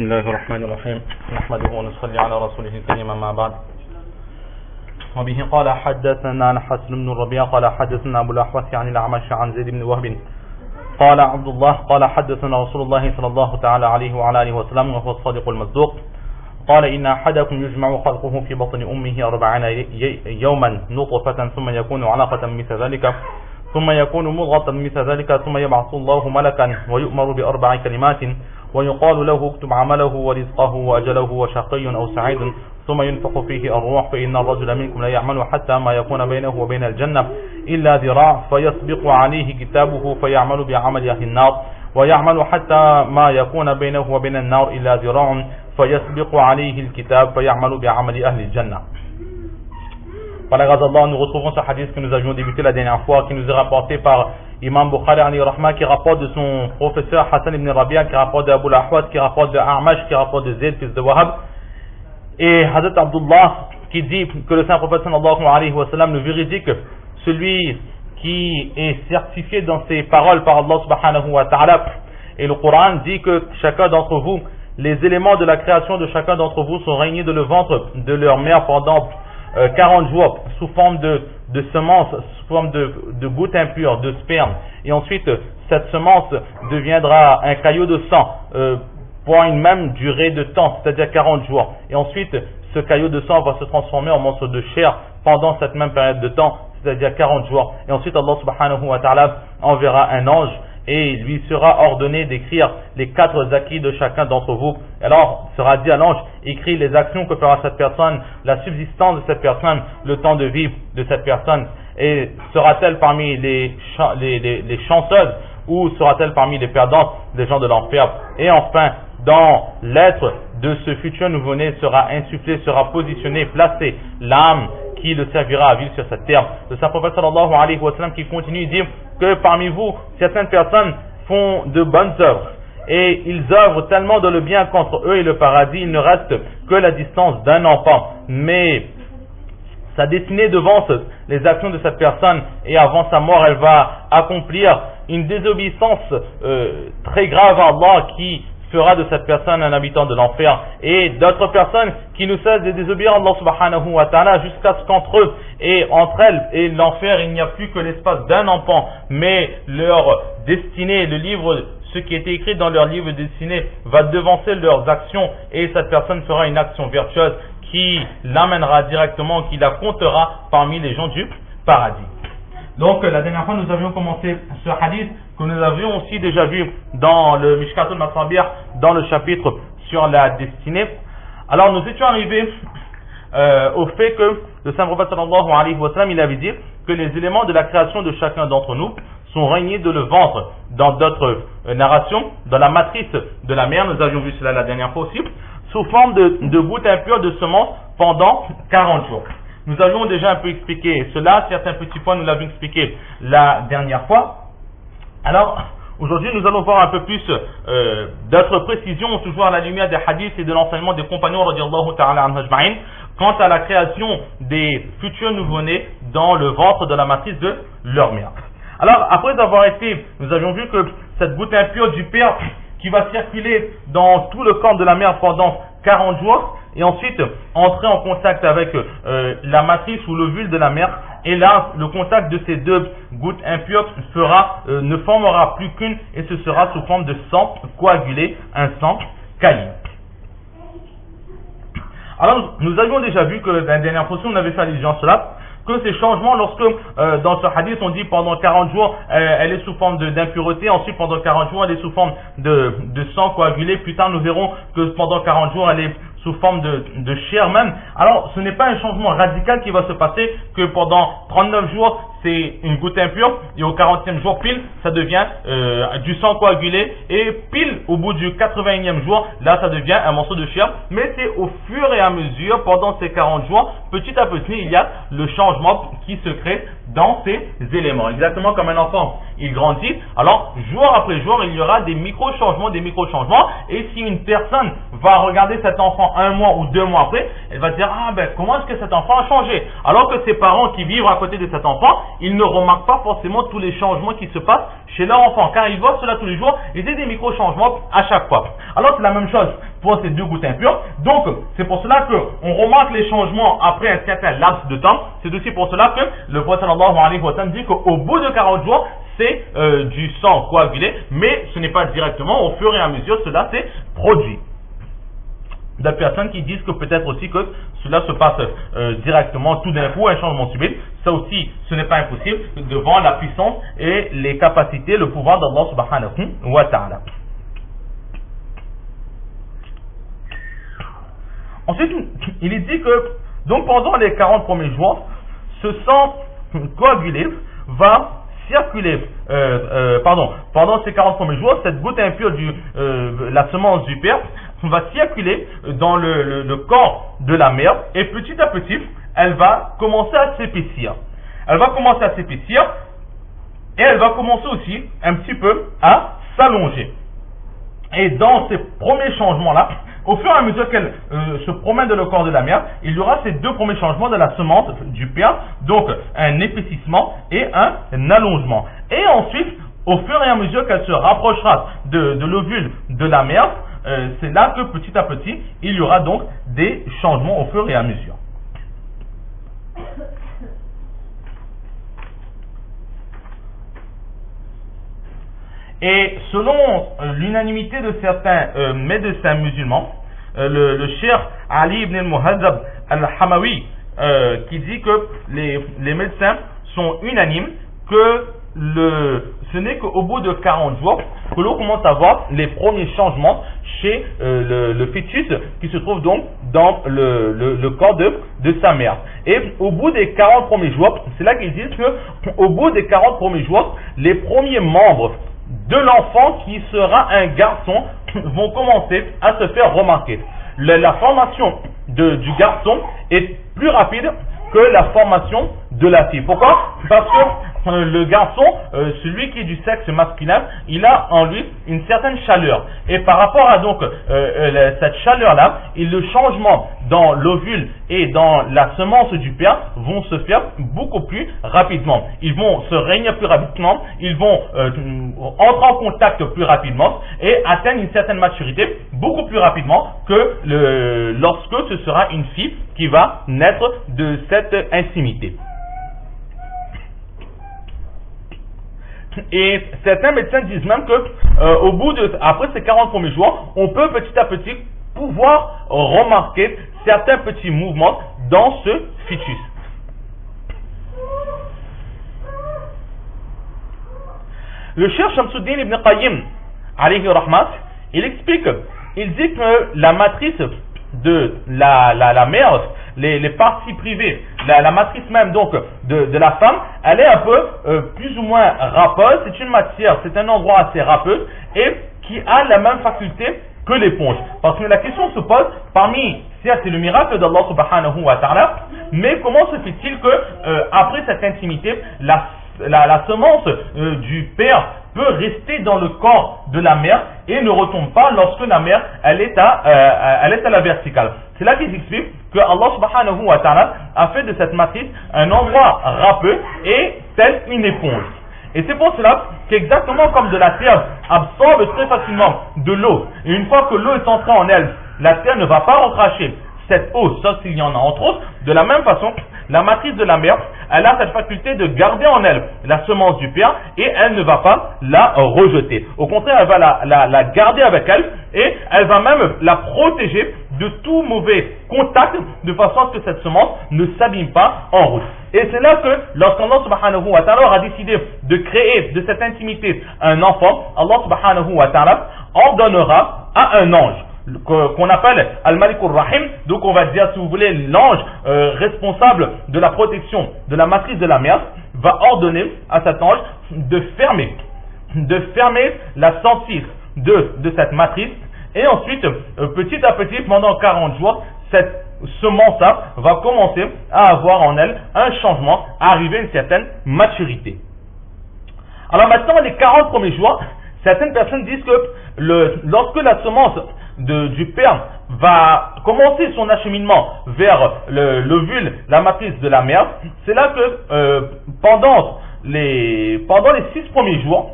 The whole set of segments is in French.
بسم الله الرحمن الرحيم نحمده ونصلي على رسوله الكريم أما بعد. وبه قال حدثنا حسن بن الربيع قال حدثنا أبو الأحوص عن الأعمش عن زيد بن وهب قال عبد الله قال حدثنا رسول الله صلى الله تعالى عليه وعلى آله وسلم وهو الصادق المصدوق قال إن أحدكم يجمع خلقه في بطن أمه 40 يوما نطفة ثم يكون علقة مثل ذلك ثم يكون مضغة مثل ذلك ثم يبعث الله ملكا ويؤمر بأربع كلمات ويقال له اكتب عمله ورزقه وأجله وشقي أو سعيد ثم ينفخ فيه الروح فإن الرجل منكم لا يعمل حتى ما يكون بينه وبين الجنة إلا ذراع فيسبق عليه كتابه فيعمل بعمل أهل النار ويعمل حتى ما يكون بينه وبين النار إلا ذراع فيسبق عليه الكتاب فيعمل بعمل أهل الجنة. Par la grâce d'Allah, nous retrouvons ce hadith que nous avions débuté la dernière fois, qui nous est rapporté par Imam Bukhari Ali Rahma, qui rapporte de son professeur Hassan ibn Rabia, qui rapporte de Abu al-Ahwas, qui rapporte de A'mash, qui rapporte de Zayd, fils de Wahab. Et Hazrat Abdullah, qui dit que le Saint-Prophète sallallahu alayhi wa sallam, le véridique, celui qui est certifié dans ses paroles par Allah subhanahu wa ta'ala, et le Coran dit que chacun d'entre vous, les éléments de la création de chacun d'entre vous sont réunis dans le ventre de leur mère pendant 40 jours sous forme de semence, sous forme de gouttes impures, de sperme. Et ensuite, cette semence deviendra un caillot de sang pour une même durée de temps, c'est-à-dire 40 jours. Et ensuite, ce caillot de sang va se transformer en morceau de chair pendant cette même période de temps, c'est-à-dire 40 jours. Et ensuite, Allah subhanahu wa ta'ala enverra un ange et il lui sera ordonné d'écrire les 4 acquis de chacun d'entre vous. Alors sera dit à l'ange, écris les actions que fera cette personne, la subsistance de cette personne, le temps de vie de cette personne, et sera-t-elle parmi les chanceuses ou sera-t-elle parmi les perdantes, des gens de l'enfer. Et enfin, dans l'être de ce futur nouveau-né sera insufflé, sera positionné, placé l'âme qui le servira à vivre sur cette terre. Le Saint-Prophète sallallahu alayhi wa sallam qui continue de dire que parmi vous, certaines personnes font de bonnes œuvres et ils œuvrent tellement dans le bien qu'entre eux et le paradis, il ne reste que la distance d'un enfant. Mais sa destinée devance les actions de cette personne et avant sa mort, elle va accomplir une désobéissance très grave à Allah qui fera de cette personne un habitant de l'enfer, et d'autres personnes qui ne cessent de désobéir à Allah subhanahu wa ta'ala jusqu'à ce qu'entre eux et entre elles et l'enfer il n'y a plus que l'espace d'un enfant, mais leur destinée, le livre, ce qui était écrit dans leur livre destiné va devancer leurs actions et cette personne fera une action vertueuse qui l'amènera directement, qui la comptera parmi les gens du paradis. Donc la dernière fois nous avions commencé ce hadith que nous avions aussi déjà vu dans le Mishkatul Masabir, dans le chapitre sur la destinée. Alors nous étions arrivés au fait que le Saint-Prophète sallallahu alayhi wa sallam, il avait dit que les éléments de la création de chacun d'entre nous sont réunis dans le ventre. Dans d'autres narrations, dans la matrice de la mère, nous avions vu cela la dernière fois aussi, sous forme de gouttes impures de semences pendant 40 jours. Nous avions déjà un peu expliqué cela, certains petits points nous l'avions expliqué la dernière fois. Alors, aujourd'hui nous allons voir un peu plus d'autres précisions, toujours à la lumière des hadiths et de l'enseignement des compagnons radiyallahu ta'ala anhum ajma'in, quant à la création des futurs nouveau-nés dans le ventre de la matrice de leur mère. Alors, après avoir été, nous avions vu que cette goutte impure du père qui va circuler dans tout le corps de la mère pendant 40 jours, et ensuite entrer en contact avec la matrice ou l'ovule de la mère, et là le contact de ces deux gouttes impures ne formera plus qu'une et ce sera sous forme de sang coagulé, un sang cali. Alors nous avions déjà vu que dans la dernière fois on avait fait allusion à cela, que ces changements, lorsque dans ce hadith on dit pendant 40 jours elle est sous forme d'impureté, ensuite pendant 40 jours elle est sous forme de sang coagulé, plus tard nous verrons que pendant 40 jours elle est sous forme de chair même. Alors ce n'est pas un changement radical qui va se passer, que pendant 39 jours c'est une goutte impure et au 40e jour pile ça devient du sang coagulé et pile au bout du 81e jour là ça devient un morceau de chair. Mais c'est au fur et à mesure pendant ces 40 jours, petit à petit il y a le changement qui se crée dans ces éléments. Exactement comme un enfant, il grandit, alors jour après jour il y aura des micro-changements, et si une personne va regarder cet enfant 1 mois ou 2 mois après, elle va dire ah ben comment est-ce que cet enfant a changé, alors que ses parents qui vivent à côté de cet enfant, ils ne remarquent pas forcément tous les changements qui se passent chez leur enfant, car ils voient cela tous les jours, et c'est des micro-changements à chaque fois. Alors c'est la même chose, pour ces deux gouttes impures. Donc, c'est pour cela qu'on remarque les changements après un certain laps de temps. C'est aussi pour cela que le prophète sallallahu alayhi wa sallam dit qu'au bout de 40 jours, c'est du sang coagulé, mais ce n'est pas directement, au fur et à mesure, cela s'est produit. Des personnes qui disent que peut-être aussi que cela se passe directement tout d'un coup, un changement subit. Ça aussi, ce n'est pas impossible devant la puissance et les capacités, le pouvoir d'Allah subhanahu wa ta'ala. Ensuite, il est dit que donc pendant les 40 premiers jours, ce sang coagulé va circuler, pendant ces 40 premiers jours, cette goutte impure la semence du père va circuler dans le corps de la mère et petit à petit, elle va commencer à s'épaissir. Elle va commencer à s'épaissir et elle va commencer aussi un petit peu à s'allonger. Et dans ces premiers changements-là, au fur et à mesure qu'elle se promène dans le corps de la mère, il y aura ces deux premiers changements de la semence du père, donc un épaississement et un allongement. Et ensuite, au fur et à mesure qu'elle se rapprochera de l'ovule de la mère, c'est là que petit à petit, il y aura donc des changements au fur et à mesure. Et selon l'unanimité de certains médecins musulmans, le cheikh Ali ibn al-Muhazzab al-Hamawi, qui dit que les médecins sont unanimes que ce n'est qu'au bout de 40 jours que l'on commence à voir les premiers changements chez le fœtus qui se trouve donc dans le corps de sa mère. Et au bout des 40 premiers jours, c'est là qu'ils disent que au bout des 40 premiers jours, les premiers membres de l'enfant qui sera un garçon vont commencer à se faire remarquer. La formation du garçon est plus rapide que la formation de la fille. Pourquoi? Parce que le garçon, celui qui est du sexe masculin, il a en lui une certaine chaleur. Et par rapport à donc cette chaleur-là, le changement dans l'ovule et dans la semence du père vont se faire beaucoup plus rapidement. Ils vont se réunir plus rapidement, ils vont entrer en contact plus rapidement et atteindre une certaine maturité beaucoup plus rapidement que lorsque ce sera une fille qui va naître de cette intimité. Et certains médecins disent même que après ces 40 premiers jours, on peut petit à petit pouvoir remarquer certains petits mouvements dans ce fœtus. Le cheikh Shamsuddin ibn Qayyim, alayhi rahmat, il explique, il dit que la matrice de la mère, les parties privées, la matrice même donc de la femme, elle est un peu plus ou moins râpeuse. C'est une matière, c'est un endroit assez râpeux et qui a la même faculté que l'éponge. Parce que la question se pose, certes c'est le miracle d'Allah subhanahu wa ta'ala, mais comment se fait-il que après cette intimité, la semence du père peut rester dans le corps de la mère et ne retombe pas lorsque la mère elle est à la verticale. C'est là qu'ils expliquent que Allah subhanahu wa ta'ala a fait de cette matrice un endroit râpeux et tel une éponge. Et c'est pour cela qu'exactement comme de la terre absorbe très facilement de l'eau, et une fois que l'eau est entrée en elle, la terre ne va pas recracher cette eau, sauf s'il y en a entre autres, de la même façon, la matrice de la mère, elle a cette faculté de garder en elle la semence du père et elle ne va pas la rejeter. Au contraire, elle va la garder avec elle et elle va même la protéger de tout mauvais contact de façon à ce que cette semence ne s'abîme pas en route. Et c'est là que lorsqu'Allah subhanahu wa ta'ala a décidé de créer de cette intimité un enfant, Allah subhanahu wa ta'ala ordonnera à un ange qu'on appelle Al-Malikur Rahim, donc on va dire, si vous voulez, l'ange responsable de la protection de la matrice de la mère, va ordonner à cet ange de fermer la sensible de cette matrice, et ensuite, petit à petit, pendant 40 jours, cette semence-là va commencer à avoir en elle un changement, à arriver à une certaine maturité. Alors maintenant, les 40 premiers jours, certaines personnes disent que lorsque la semence du père va commencer son acheminement vers l'ovule, la matrice de la mère, c'est là que pendant les 6 premiers jours,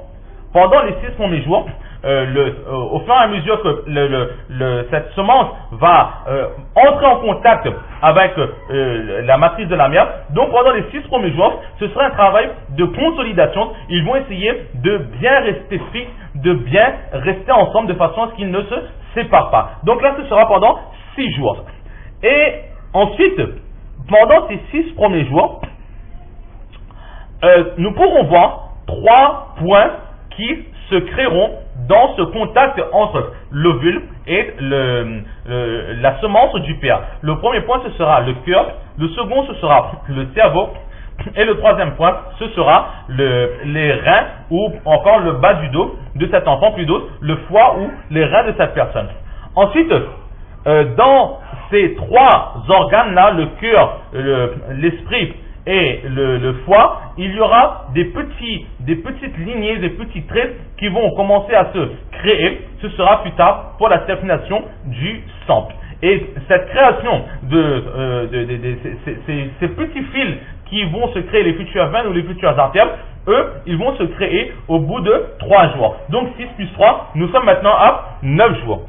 au fur et à mesure que cette semence va entrer en contact avec la matrice de la mère, donc pendant les 6 premiers jours, ce sera un travail de consolidation. Ils vont essayer de bien rester fixes, de bien rester ensemble de façon à ce qu'ils ne se séparent pas. Donc là, ce sera pendant 6 jours. Et ensuite, pendant ces 6 premiers jours, nous pourrons voir 3 points qui se créeront dans ce contact entre l'ovule et la semence du père. Le premier point, ce sera le cœur. Le second, ce sera le cerveau. Et le troisième point, ce sera les reins ou encore le bas du dos de cet enfant, plutôt le foie ou les reins de cette personne. Ensuite, dans ces 3 organes-là, le cœur, l'esprit et le foie, il y aura des petites lignées, des petits traits qui vont commencer à se créer. Ce sera plus tard pour la circulation du sang. Et cette création ces petits fils qui vont se créer, les futures veines ou les futures artères, eux, ils vont se créer au bout de 3 jours. Donc 6 plus 3, nous sommes maintenant à 9 jours.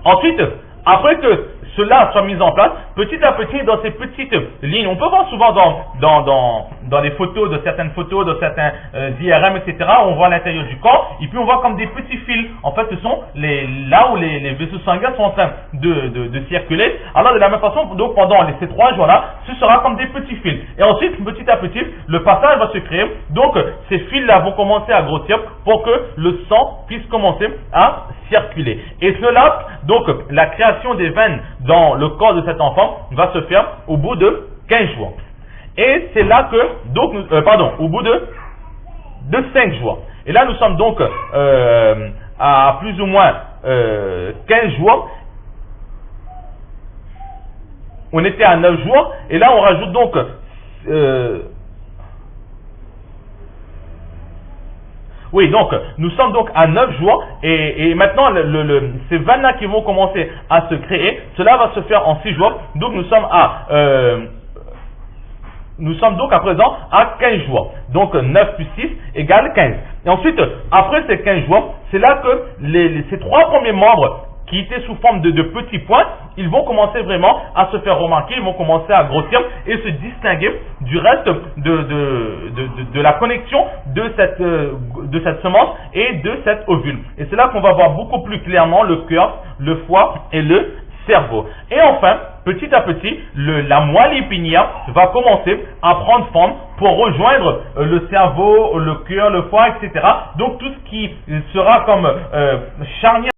Ensuite, après que cela soit mis en place, petit à petit, dans ces petites lignes, on peut voir souvent dans les photos, de certaines photos, de certains IRM, etc., on voit l'intérieur du corps, et puis on voit comme des petits fils. En fait, ce sont là où les vaisseaux sanguins sont en train de circuler. Alors, de la même façon, donc pendant ces 3 jours-là, ce sera comme des petits fils. Et ensuite, petit à petit, le passage va se créer. Donc, ces fils-là vont commencer à grossir pour que le sang puisse commencer à circuler. Et cela, donc, la création des veines dans le corps de cet enfant va se faire au bout de 15 jours. Et c'est là que, donc, au bout de 5 jours. Et là, nous sommes donc à plus ou moins 15 jours. On était à 9 jours. Et là, on rajoute donc oui, donc, nous sommes donc à 9 jours, et maintenant, ces veines-là qui vont commencer à se créer, cela va se faire en 6 jours, donc nous sommes donc à présent à 15 jours. Donc, 9 plus 6 égale 15. Et ensuite, après ces 15 jours, c'est là que ces 3 premiers membres qui étaient sous forme de petits points, ils vont commencer vraiment à se faire remarquer, ils vont commencer à grossir et se distinguer du reste de la connexion de cette semence et de cet ovule. Et c'est là qu'on va voir beaucoup plus clairement le cœur, le foie et le cerveau. Et enfin, petit à petit, la moelle épinière va commencer à prendre forme pour rejoindre le cerveau, le cœur, le foie, etc. Donc tout ce qui sera comme charnière